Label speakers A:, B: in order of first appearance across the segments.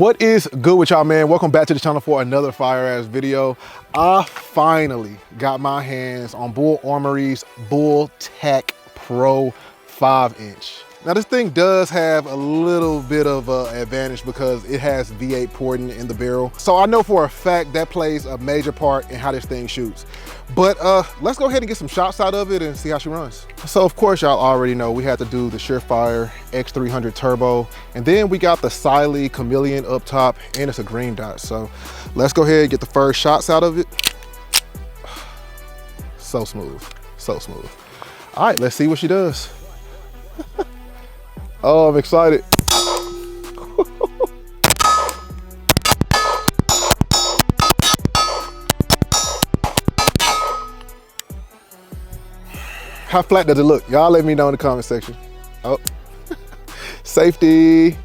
A: What is good with y'all, man? Welcome back to the channel for another fire ass video. I finally got my hands on Bul Armory's Bul Tac Pro 5-inch. Now this thing does have a little bit of an advantage because it has V8 porting in the barrel. So I know for a fact that plays a major part in how this thing shoots. But let's go ahead and get some shots out of it and see how she runs. So of course y'all already know we had to do the Surefire X300 Turbo, and then we got the Siley Chameleon up top, and it's a green dot. So let's go ahead and get the first shots out of it. So smooth, so smooth. All right, let's see what she does. Oh, I'm excited. How flat does it look? Y'all let me know in the comment section. Oh, safety.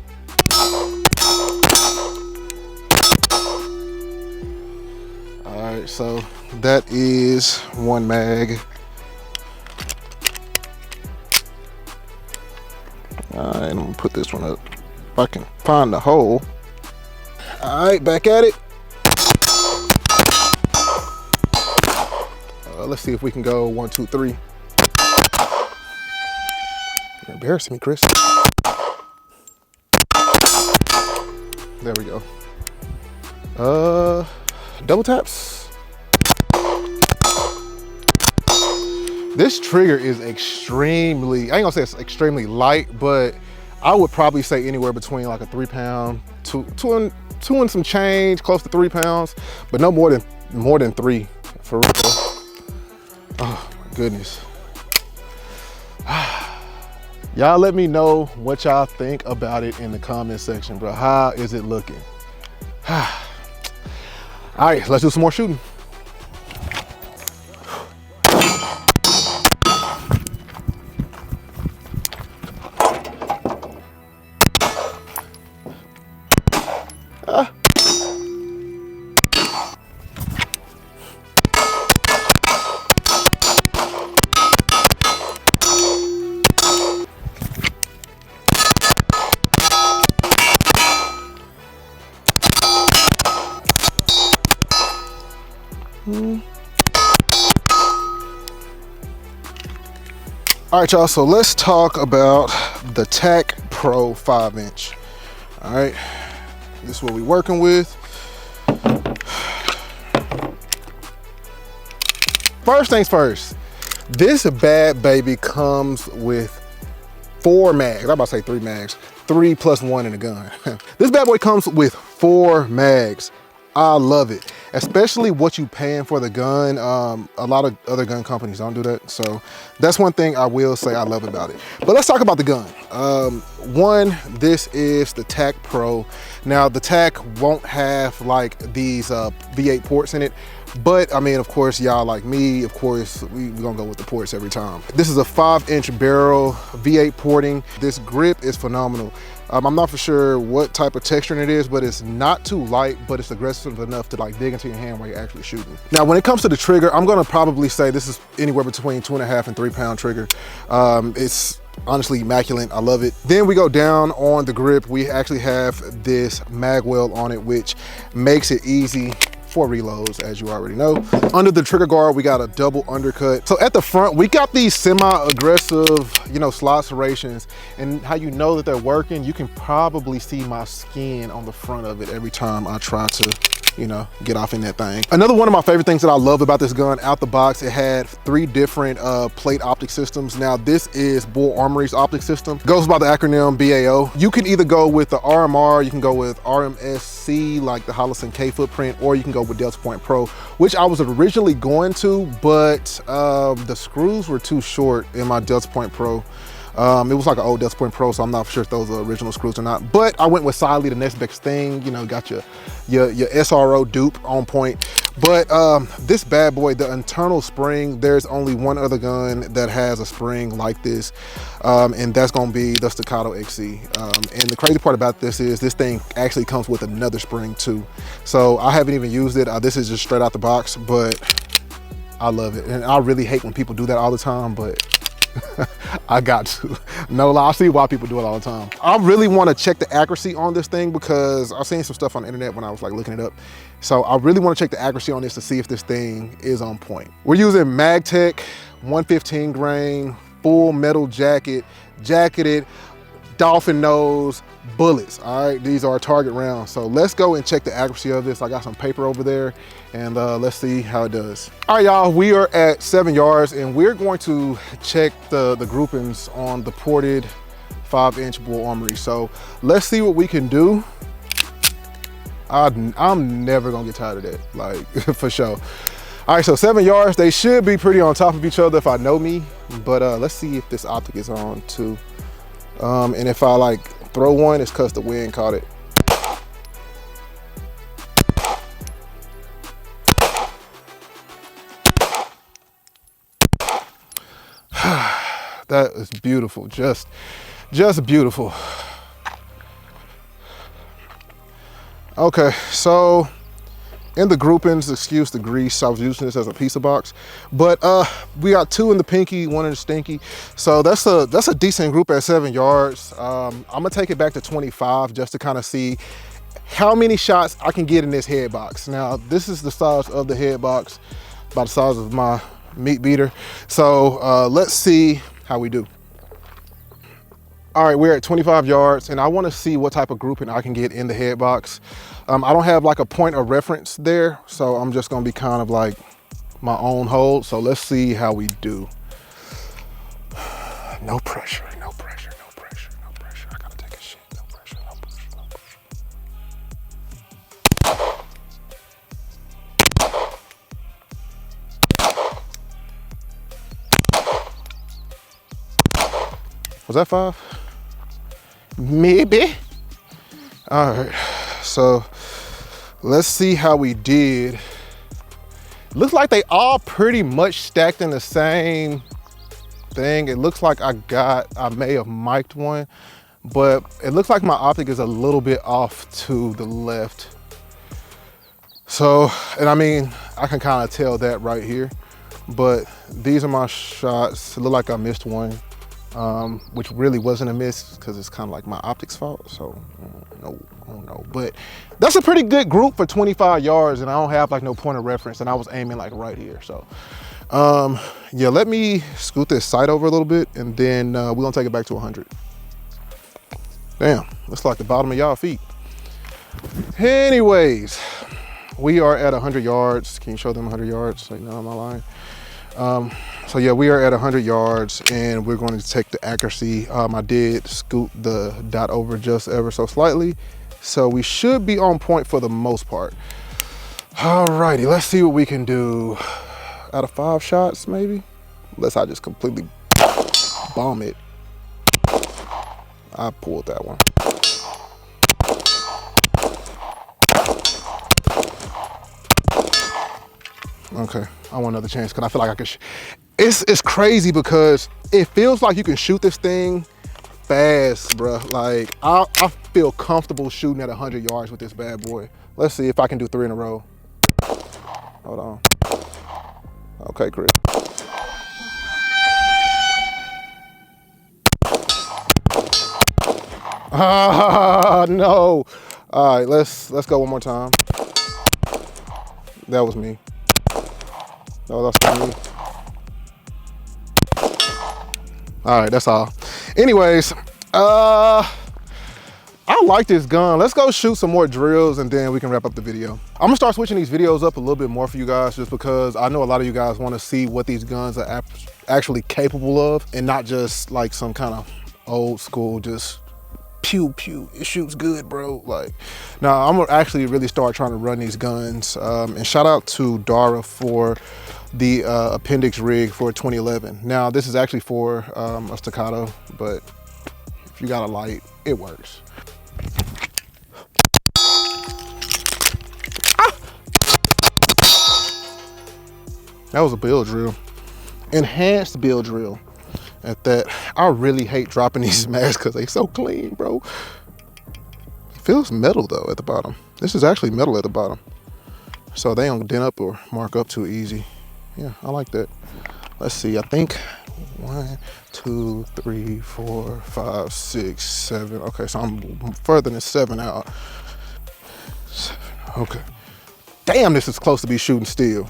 A: All right, so that is one mag. All right, I'm gonna put this one up. If I can find the hole. All right, back at it. Let's see if we can go 1, 2, 3. You're embarrassing me, Chris. There we go. Double taps. This trigger is extremely, I ain't gonna say it's extremely light, but I would probably say anywhere between like a 3 pound, two and some change, close to 3 pounds, but no more than 3, for real. Oh my goodness. Y'all let me know what y'all think about it in the comment section, bro. How is it looking? All right, let's do some more shooting. All right, y'all, so let's talk about the Tac Pro 5-inch. All right, this is what we're working with. First things first, this bad baby comes with 4 mags. I'm about to say 3 mags, 3 plus 1 in the gun. This bad boy comes with 4 mags. I love it, especially what you paying for the gun. A lot of other gun companies don't do that, so that's one thing I will say I love about it. But let's talk about the gun. One, this is the Tac Pro. Now the Tac won't have like these V8 ports in it, but I mean, of course, y'all like me, of course, we're gonna go with the ports every time. This is a 5-inch barrel, V8 porting. This grip is phenomenal. I'm not for sure what type of texturing it is, but it's not too light, but it's aggressive enough to like dig into your hand while you're actually shooting. Now, when it comes to the trigger, I'm gonna probably say this is anywhere between 2.5 and 3 pound trigger. It's honestly immaculate, I love it. Then we go down on the grip. We actually have this mag well on it, which makes it easy for reloads, as you already know. Under the trigger guard, we got a double undercut. So at the front, we got these semi-aggressive, you know, slot serrations, and how you know that they're working, you can probably see my skin on the front of it every time I try to, you know, get off in that thing. Another one of my favorite things that I love about this gun, out the box, it had 3 different plate optic systems. Now this is Bul Armory's optic system. Goes by the acronym BAO. You can either go with the RMR, you can go with RMSC, like the Holosun K footprint, or you can go with Delta Point Pro, which I was originally going to, but the screws were too short in my Delta Point Pro. It was like an old Delta Point Pro, so I'm not sure if those are original screws or not. But I went with Siley, the next best thing. You know, got your SRO dupe on point. But this bad boy, the internal spring, there's only one other gun that has a spring like this, and that's gonna be the Staccato XC. And the crazy part about this is this thing actually comes with another spring too. So I haven't even used it. This is just straight out the box, but I love it. And I really hate when people do that all the time, but I got to. No lie, I see why people do it all the time. I really want to check the accuracy on this thing because I've seen some stuff on the internet when I was like looking it up. So I really want to check the accuracy on this to see if this thing is on point. We're using MagTech 115 grain, full metal jacket, jacketed, dolphin nose, bullets. All right, these are target rounds. So let's go and check the accuracy of this. I got some paper over there and let's see how it does. All right, y'all, we are at 7 yards and we're going to check the groupings on the ported 5-inch Bul Armory. So let's see what we can do. I'm never gonna get tired of that, like for sure. All right, so 7 yards, they should be pretty on top of each other if I know me, but let's see if this optic is on too. And if I like throw one, it's cause the wind caught it. That is beautiful, just beautiful. Okay, so in the groupings, excuse the grease, I was using this as a pizza box, but we got 2 in the pinky, 1 in the stinky. So that's a decent group at 7 yards. I'm gonna take it back to 25 just to kind of see how many shots I can get in this head box. Now, this is the size of the head box, about the size of my meat beater. So let's see how we do. All right, we're at 25 yards and I wanna see what type of grouping I can get in the head box. I don't have like a point of reference there, so I'm just gonna be kind of like my own hold. So let's see how we do. No pressure, no pressure, no pressure, no pressure. I gotta take a shit, no pressure, no pressure, no pressure. Was that 5? Maybe. All right, so let's see how we did. Looks like they all pretty much stacked in the same thing. It looks like I may have mic'd one, but it looks like my optic is a little bit off to the left. So, and I mean, I can kind of tell that right here, but these are my shots. It looked like I missed one. Which really wasn't a miss because it's kind of like my optics fault. So no, oh no, but that's a pretty good group for 25 yards and I don't have like no point of reference and I was aiming like right here. So yeah, let me scoot this sight over a little bit and then we're gonna take it back to 100. Damn, looks like the bottom of y'all feet. Anyways, we are at 100 yards. Can you show them 100 yards? Like, no, am I lying? So yeah, we are at 100 yards and we're going to take the accuracy. I did scoot the dot over just ever so slightly. So we should be on point for the most part. Alrighty, let's see what we can do. Out of 5 shots, maybe? Unless I just completely bomb it. I pulled that one. Okay, I want another chance because I feel like I could. It's crazy because it feels like you can shoot this thing fast, bruh. Like I feel comfortable shooting at 100 yards with this bad boy. Let's see if I can do 3 in a row. Hold on. Okay, Chris. Ah, no. All right, let's go one more time. That was me. No, that's not me. All right, that's all. Anyways, I like this gun. Let's go shoot some more drills and then we can wrap up the video. I'm gonna start switching these videos up a little bit more for you guys just because I know a lot of you guys wanna see what these guns are actually capable of and not just like some kind of old school, just pew pew, it shoots good, bro. Like, now I'm gonna actually really start trying to run these guns. And shout out to Dara for the appendix rig for 2011. Now this is actually for a staccato, but if you got a light, it works. That was a bill drill, enhanced bill drill at that. I really hate dropping these mags because they so clean, bro. It feels metal though at the bottom. This is actually metal at the bottom, so they don't dent up or mark up too easy. Yeah, I like that. Let's see, I think 1, 2, 3, 4, 5, 6, 7. Okay, so I'm further than 7 out. 7, okay. Damn, this is close to be shooting steel.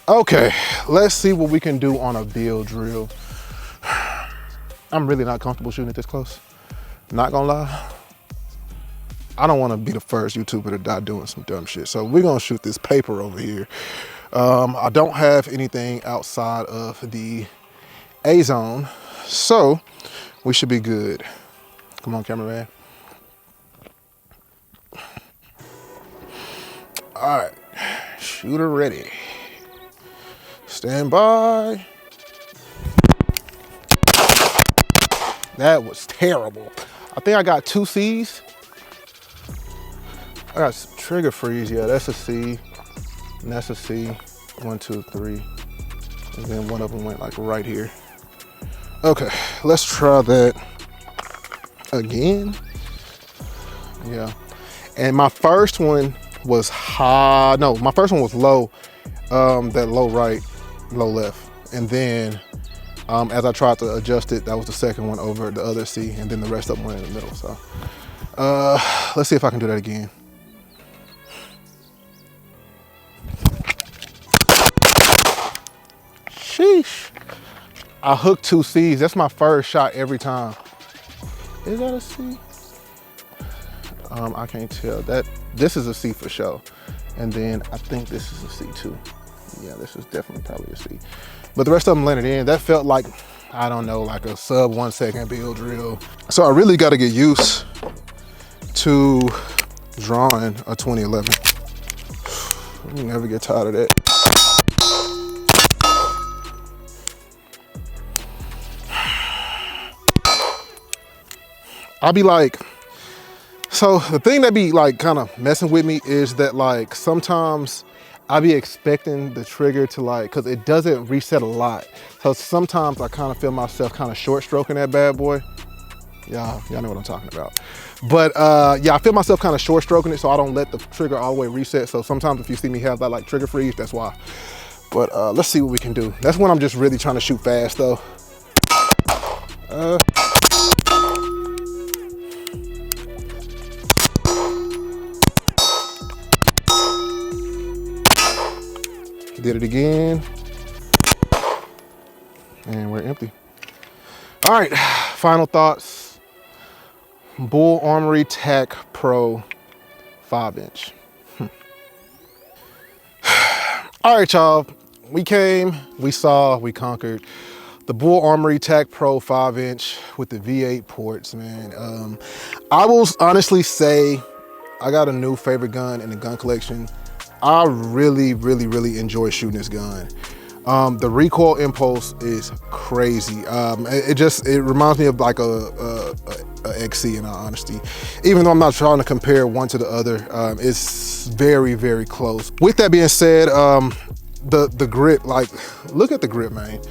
A: Okay, let's see what we can do on a build drill. I'm really not comfortable shooting it this close. Not gonna lie. I don't wanna be the first YouTuber to die doing some dumb shit. So we're gonna shoot this paper over here. I don't have anything outside of the A zone, so we should be good. Come on, cameraman. All right, shooter ready. Stand by. That was terrible. I think I got 2 C's. I got some trigger freeze, yeah, that's a C, and that's a C. 1, 2, 3, and then one of them went like right here. Okay, let's try that again. Yeah, and my first one was high, no, my first one was low, that low right, low left. And then as I tried to adjust it, that was the second one over the other C, and then the rest of them went in the middle, so. Let's see if I can do that again. Sheesh. I hooked 2 C's. That's my first shot every time. Is that a C? I can't tell. This is a C for sure. And then I think this is a C too. Yeah, this is definitely probably a C. But the rest of them landed in. That felt like, I don't know, like a sub 1 second build drill. So I really got to get used to drawing a 2011. You never get tired of that. I'll be like, so the thing that be like kind of messing with me is that like sometimes I be expecting the trigger to like, cause it doesn't reset a lot. So sometimes I kind of feel myself kind of short stroking that bad boy. Y'all know what I'm talking about. But yeah, I feel myself kind of short stroking it so I don't let the trigger all the way reset. So sometimes if you see me have that like trigger freeze, that's why. But let's see what we can do. That's when I'm just really trying to shoot fast though. Did it again. And we're empty. All right, final thoughts. Bul Armory Tac Pro 5-inch. All right, y'all. We came, we saw, we conquered. The Bul Armory Tac Pro 5-inch with the V8 ports, man. I will honestly say I got a new favorite gun in the gun collection. I really enjoy shooting this gun. The recoil impulse is crazy. It reminds me of like a XC in all honesty. Even though I'm not trying to compare one to the other, it's very close. With that being said, the grip, like, look at the grip, man.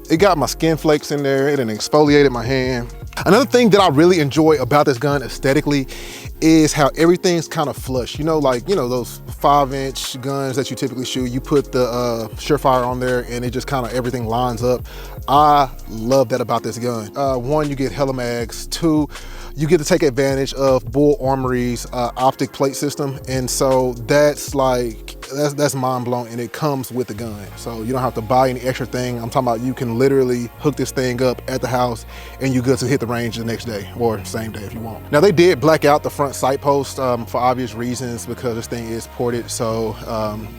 A: It got my skin flakes in there. It done exfoliated my hand. Another thing that I really enjoy about this gun aesthetically is how everything's kind of flush. You know, like, you know, those 5-inch guns that you typically shoot, you put the Surefire on there and it just kind of everything lines up. I love that about this gun. 1, you get hella mags. 2, you get to take advantage of Bul Armory's optic plate system. And so that's like, that's mind blowing, and it comes with the gun. So you don't have to buy any extra thing. I'm talking about you can literally hook this thing up at the house and you good to hit the range the next day or same day if you want. Now they did black out the front sight post for obvious reasons because this thing is ported. So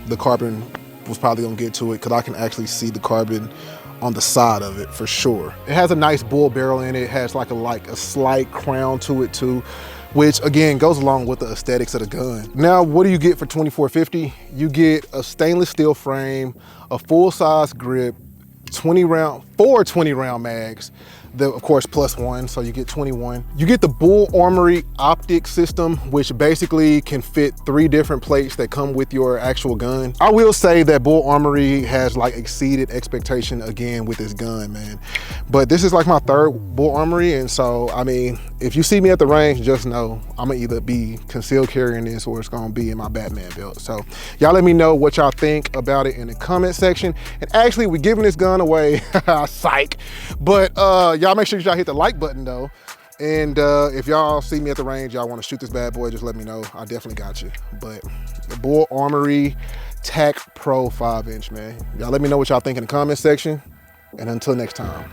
A: the carbon was probably gonna get to it because I can actually see the carbon on the side of it for sure. It has a nice bull barrel in it. It has like a slight crown to it too, which again goes along with the aesthetics of the gun. Now, what do you get for $24.50? You get a stainless steel frame, a full size grip, 4 20 round mags, of course, +1, so you get 21. You get the Bul Armory optic system, which basically can fit 3 different plates that come with your actual gun. I will say that Bul Armory has like exceeded expectation again with this gun, man. But this is like my 3rd Bul Armory, and so, I mean, if you see me at the range, just know I'm gonna either be concealed carrying this or it's gonna be in my Batman belt. So y'all let me know what y'all think about it in the comment section. And actually, we're giving this gun away, psych. But y'all make sure y'all hit the like button though. And if y'all see me at the range, y'all wanna shoot this bad boy, just let me know. I definitely got you. But the Bul Armory Tac Pro 5-inch, man. Y'all let me know what y'all think in the comment section. And until next time.